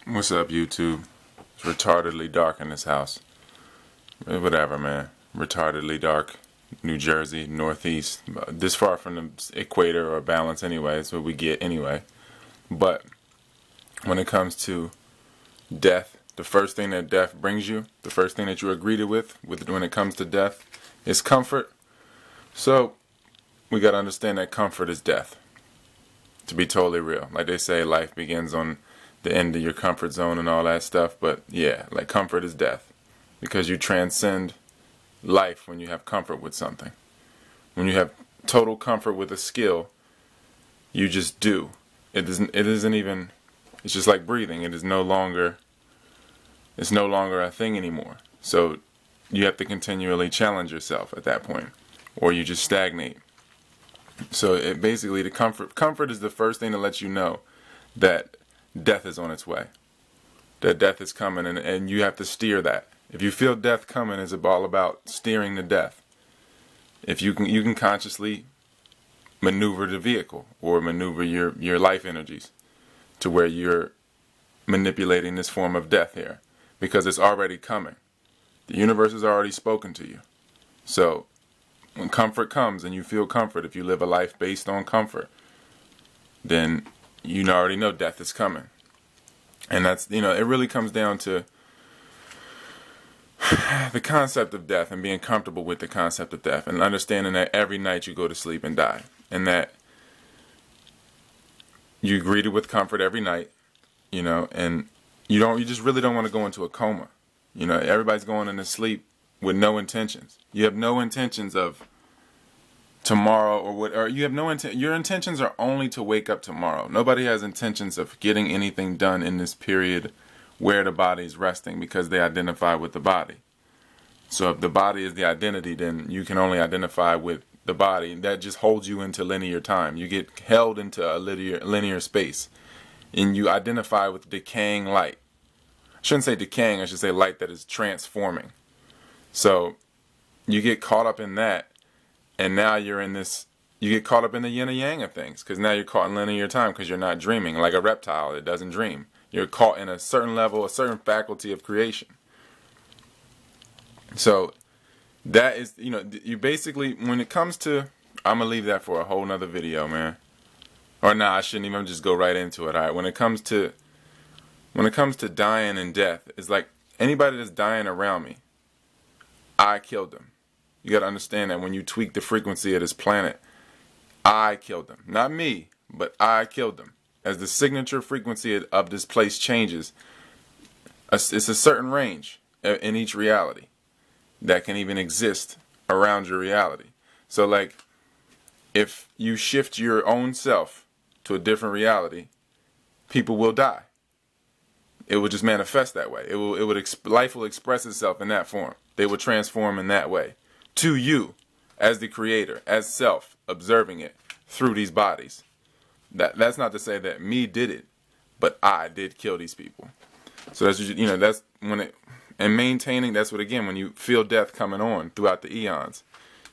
What's up, YouTube? It's retardedly dark in this house. Whatever, man. Retardedly dark. New Jersey, Northeast. This far from the equator or balance anyway. That's what we get anyway. But when it comes to death, the first thing that death brings you, the first thing that you are greeted with when it comes to death, is comfort. So we got to understand that comfort is death. To be totally real. Like they say, life begins on the end of your comfort zone and all that stuff. But yeah, like comfort is death. Because you transcend life when you have comfort with something. When you have total comfort with a skill, you just do. It isn't even, it's just like breathing. It's no longer a thing anymore. So you have to continually challenge yourself at that point, or you just stagnate. So basically, the comfort is the first thing that lets you know that death is on its way, that death is coming, and you have to steer that. If you feel death coming, it's all about steering the death. If you can consciously maneuver the vehicle or maneuver your life energies to where you're manipulating this form of death here, because it's already coming. The universe has already spoken to you. So when comfort comes and you feel comfort, if you live a life based on comfort, then you already know death is coming. And that's, it really comes down to the concept of death and being comfortable with the concept of death and understanding that every night you go to sleep and die, and that you're greeted with comfort every night, and you just really don't want to go into a coma. Everybody's going into sleep with no intentions. You have no intentions of tomorrow or you have no intent. Your intentions are only to wake up tomorrow. Nobody has intentions of getting anything done in this period where the body is resting, because they identify with the body. So if the body is the identity, then you can only identify with the body. That just holds you into linear time. You get held into a linear space, and you identify with decaying light. I shouldn't say decaying, I should say light that is transforming. So you get caught up in that, and now you get caught up in the yin and yang of things, because now you're caught in linear time, because you're not dreaming like a reptile that doesn't dream. You're caught in a certain level, a certain faculty of creation. So that is, you basically, when it comes to, I'm going to leave that for a whole nother video, man. Or nah, I shouldn't even just go right into it. All right. When it comes to dying and death, it's like anybody that's dying around me, I killed them. You got to understand that when you tweak the frequency of this planet, I killed them. Not me, but I killed them. As the signature frequency of this place changes, it's a certain range in each reality that can even exist around your reality. So like, if you shift your own self to a different reality, people will die. It will just manifest that way. Life will express itself in that form. They will transform in that way to you as the creator, as self, observing it through these bodies. That's not to say that me did it, but I did kill these people. So that's that's and maintaining. That's what, again, when you feel death coming on throughout the eons,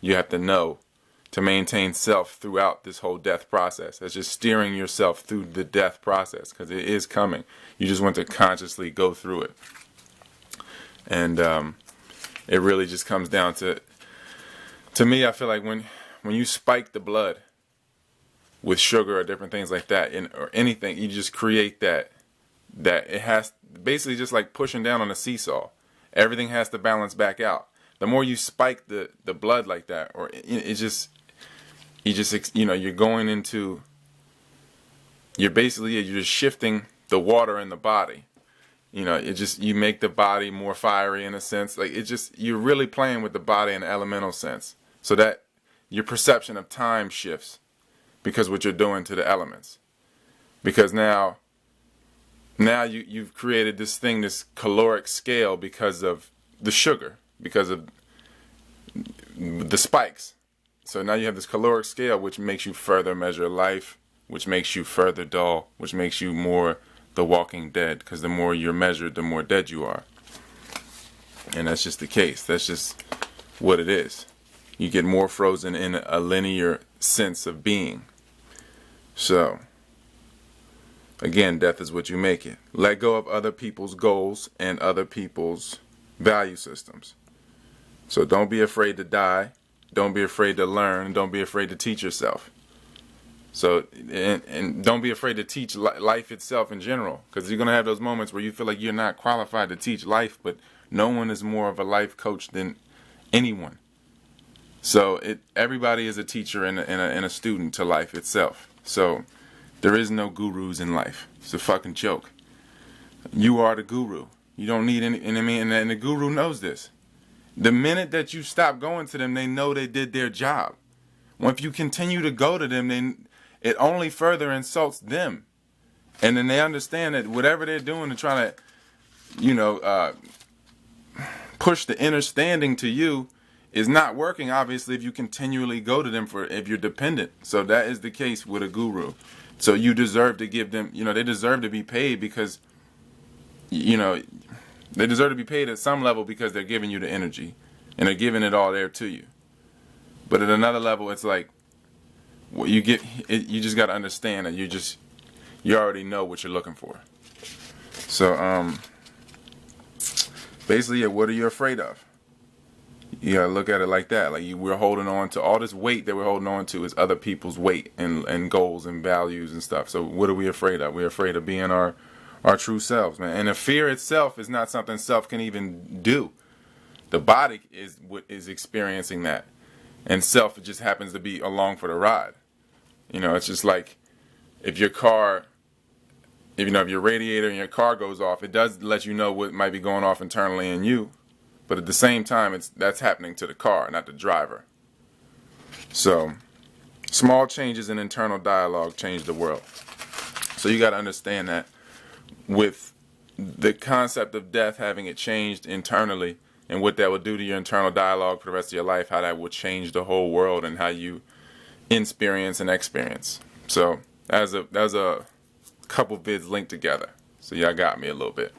you have to know to maintain self throughout this whole death process. That's just steering yourself through the death process, because it is coming. You just want to consciously go through it, and it really just comes down to me. I feel like when you spike the blood with sugar or different things like that, or anything, you just create that it has, basically just like pushing down on a seesaw. Everything has to balance back out. The more you spike the blood like that, or you're going into, you're just shifting the water in the body. You make the body more fiery in a sense. Like you're really playing with the body in an elemental sense, so that your perception of time shifts, because what you're doing to the elements. Because now you've created this caloric scale, because of the sugar, because of the spikes. So now you have this caloric scale, which makes you further measure life, which makes you further dull, which makes you more the walking dead, because the more you're measured, the more dead you are. And that's just the case. That's just what it is. You get more frozen in a linear sense of being. So Again, death is what you make it. Let go of other people's goals and other people's value systems. So don't be afraid to die. Don't be afraid to learn. Don't be afraid to teach yourself. So, and don't be afraid to teach life itself in general, because you're going to have those moments where you feel like you're not qualified to teach life, but no one is more of a life coach than anyone. So everybody is a teacher and a student to life itself. So there is no gurus in life. It's a fucking joke. You are the guru. You don't need any, and I mean, and the guru knows this. The minute that you stop going to them, they know they did their job. Well, if you continue to go to them, then it only further insults them. And then they understand that whatever they're doing to try to, push the understanding to you is not working, obviously, if you continually go to them if you're dependent. So that is the case with a guru. So you deserve to give them, they deserve to be paid because, they deserve to be paid at some level because they're giving you the energy and they're giving it all there to you. But at another level, it's like, you just got to understand that you already know what you're looking for. So, basically, what are you afraid of? You gotta look at it like that. Like we're holding on to all this weight that we're holding on to is other people's weight and goals and values and stuff. So what are we afraid of? We're afraid of being our true selves, man. And the fear itself is not something self can even do. The body is what is experiencing that, and self just happens to be along for the ride. It's just like if your radiator in your car goes off, it does let you know what might be going off internally in you. But at the same time, that's happening to the car, not the driver. So, small changes in internal dialogue change the world. So you got to understand that with the concept of death, having it changed internally, and what that would do to your internal dialogue for the rest of your life, how that will change the whole world and how you experience and experience. So, that was a couple vids linked together. So y'all got me a little bit.